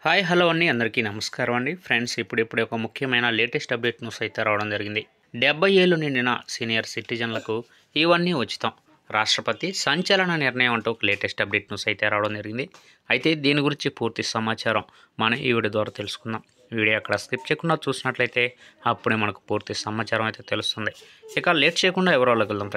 Hi hello అండి, అందరికీ నమస్కారం అండి. ఫ్రెండ్స్, ఇప్పుడిప్పుడే ఒక ముఖ్యమైన లేటెస్ట్ అప్డేట్ న్యూస్ అయితే రావడం జరిగింది. 70 ఏళ్ళు నిండిన సీనియర్ సిటిజన్లకు ఇవన్నీ ఉచితం. రాష్ట్రపతి సంచలన నిర్ణయం అంటూ ఒక లేటెస్ట్ అప్డేట్ న్యూస్ అయితే రావడం జరిగింది. అయితే దీని గురించి పూర్తి సమాచారం మనం ఈ వీడియో ద్వారా తెలుసుకుందాం. వీడియో అక్కడ స్కిప్ చేయకుండా చూసినట్లయితే అప్పుడే మనకు పూర్తి సమాచారం అయితే తెలుస్తుంది. ఇక లేట్ చేయకుండా ఎవరోళ్ళకి వెళ్దాం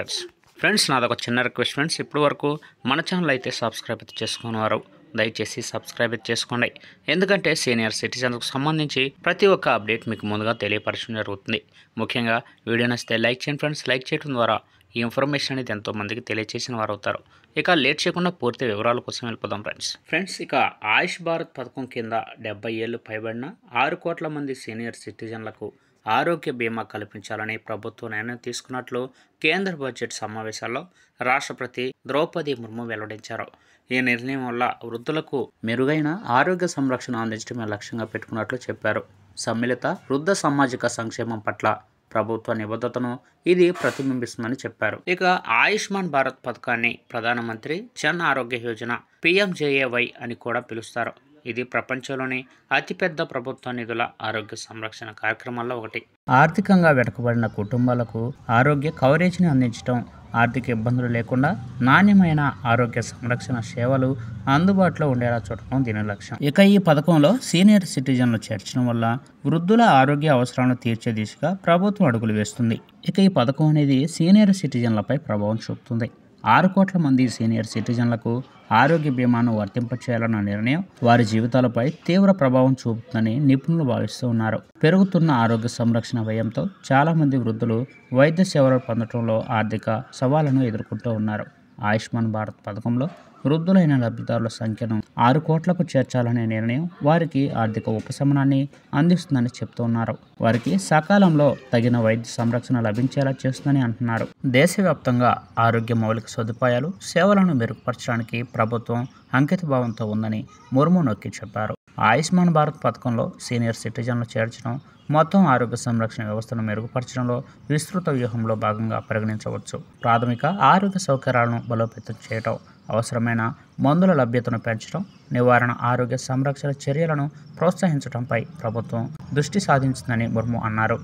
ఫ్రెండ్స్, నాదొక చిన్న రిక్వెస్ట్ ఫ్రెండ్స్, ఇప్పటి వరకు మన ఛానల్ అయితే సబ్స్క్రైబ్ అయితే చేసుకునేవారు దయచేసి సబ్స్క్రైబ్ చేసుకోండి. ఎందుకంటే సీనియర్ సిటిజన్స్కు సంబంధించి ప్రతి ఒక్క అప్డేట్ మీకు ముందుగా తెలియపరచడం జరుగుతుంది. ముఖ్యంగా వీడియో నచ్చితే లైక్ చేయండి ఫ్రెండ్స్. లైక్ చేయడం ద్వారా ఈ ఇన్ఫర్మేషన్ అనేది ఎంతో మందికి తెలియచేసిన వారు అవుతారు. ఇక లేట్ చేయకుండా పూర్తి వివరాల కోసం వెళ్ళిపోదాం ఫ్రెండ్స్, ఇక ఆయుష్ భారత్ పథకం కింద 70 ఏళ్లు పైబడిన 6 కోట్ల మంది సీనియర్ సిటిజన్లకు ఆరోగ్య బీమా కల్పించాలని ప్రభుత్వం నిర్ణయం తీసుకున్నట్లు కేంద్ర బడ్జెట్ సమావేశాల్లో రాష్ట్రపతి ద్రౌపది ముర్ము వెల్లడించారు. ఈ నిర్ణయం వల్ల వృద్ధులకు మెరుగైన ఆరోగ్య సంరక్షణ అందించడమే లక్ష్యంగా పెట్టుకున్నట్లు చెప్పారు. సమ్మిళిత వృద్ధ సామాజిక సంక్షేమం పట్ల ప్రభుత్వ నిబద్ధతను ఇది ప్రతిబింబిస్తుందని చెప్పారు. ఇక ఆయుష్మాన్ భారత్ పథకాన్ని ప్రధానమంత్రి జన్ ఆరోగ్య యోజన PMJAY అని కూడా పిలుస్తారు. ఇది ప్రపంచంలోని అతిపెద్ద ప్రభుత్వ నిధుల ఆరోగ్య సంరక్షణ కార్యక్రమాల్లో ఒకటి. ఆర్థికంగా వెనుకబడిన కుటుంబాలకు ఆరోగ్య కవరేజీని అందించడం, ఆర్థిక ఇబ్బందులు లేకుండా నాణ్యమైన ఆరోగ్య సంరక్షణ సేవలు అందుబాటులో ఉండేలా చూడటం దీని లక్ష్యం. ఇక ఈ పథకంలో సీనియర్ సిటిజన్లు చేర్చడం వల్ల వృద్ధుల ఆరోగ్య అవసరాలను తీర్చే దిశగా ప్రభుత్వం అడుగులు వేస్తుంది. ఇక ఈ పథకం అనేది సీనియర్ సిటిజన్లపై ప్రభావం చూపుతుంది. 6 కోట్ల మంది సీనియర్ సిటిజన్లకు ఆరోగ్య బీమాను వర్తింపచేయాలన్న నిర్ణయం వారి జీవితాలపై తీవ్ర ప్రభావం చూపుతుందని నిపుణులు భావిస్తూ ఉన్నారు. పెరుగుతున్న ఆరోగ్య సంరక్షణ వ్యయంతో చాలామంది వృద్ధులు వైద్య సేవలు పొందడంలో ఆర్థిక సవాళ్లను ఎదుర్కొంటూ ఉన్నారు. ఆయుష్మాన్ భారత్ పథకంలో వృద్ధులైన లబ్ధిదారుల సంఖ్యను 6 కోట్లకు చేర్చాలనే నిర్ణయం వారికి ఆర్థిక ఉపశమనాన్ని అందిస్తుందని చెప్తున్నారు. వారికి సకాలంలో తగిన వైద్య సంరక్షణ లభించేలా చేస్తుందని అంటున్నారు. దేశవ్యాప్తంగా ఆరోగ్య మౌలిక సదుపాయాలు, సేవలను మెరుగుపరచడానికి ప్రభుత్వం అంకితభావంతో ఉందని ముర్ము నొక్కి చెప్పారు. ఆయుష్మాన్ భారత్ పథకంలో సీనియర్ సిటిజన్లు చేర్చడం మొత్తం ఆరోగ్య సంరక్షణ వ్యవస్థను మెరుగుపరచడంలో విస్తృత వ్యూహంలో భాగంగా పరిగణించవచ్చు. ప్రాథమిక ఆరోగ్య సౌకర్యాలను బలోపేతం చేయడం, అవసరమైన మందుల లభ్యతను పెంచడం, నివారణ ఆరోగ్య సంరక్షణ చర్యలను ప్రోత్సహించడంపై ప్రభుత్వం దృష్టి సాధించిందని ముర్ము అన్నారు.